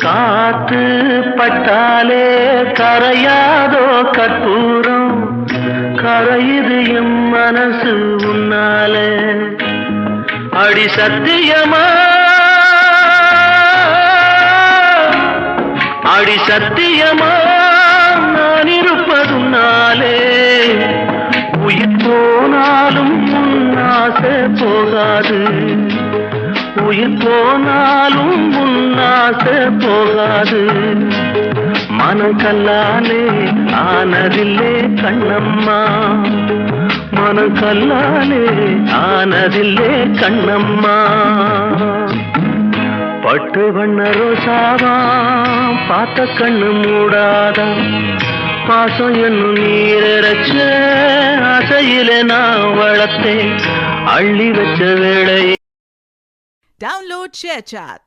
காத்து பட்டாலே கரையாதோ கற்பூரம், கரையுது எம் மனசு உன்னாலே. அடி சத்தியமா, அடி சத்தியமா நான் இருப்பதுனாலே. உயிர் போனாலும் உன்னாசை போகாது, உயிர் போனாலும் உன்னாசை போகாது. மனம் கல்லாலே ஆனதில்லே கண்ணம்மா, மனம் கல்லாலே ஆனதில்லே கண்ணம்மா. பட்டு வண்ண ரோசாவா பார்த்த கண்ணு மூடாதா, பாசம் என்னும் நீரச்ச ஆசையில நான் வளர்த்தேன் அள்ளி வச்ச வேளை. Download ShareChat.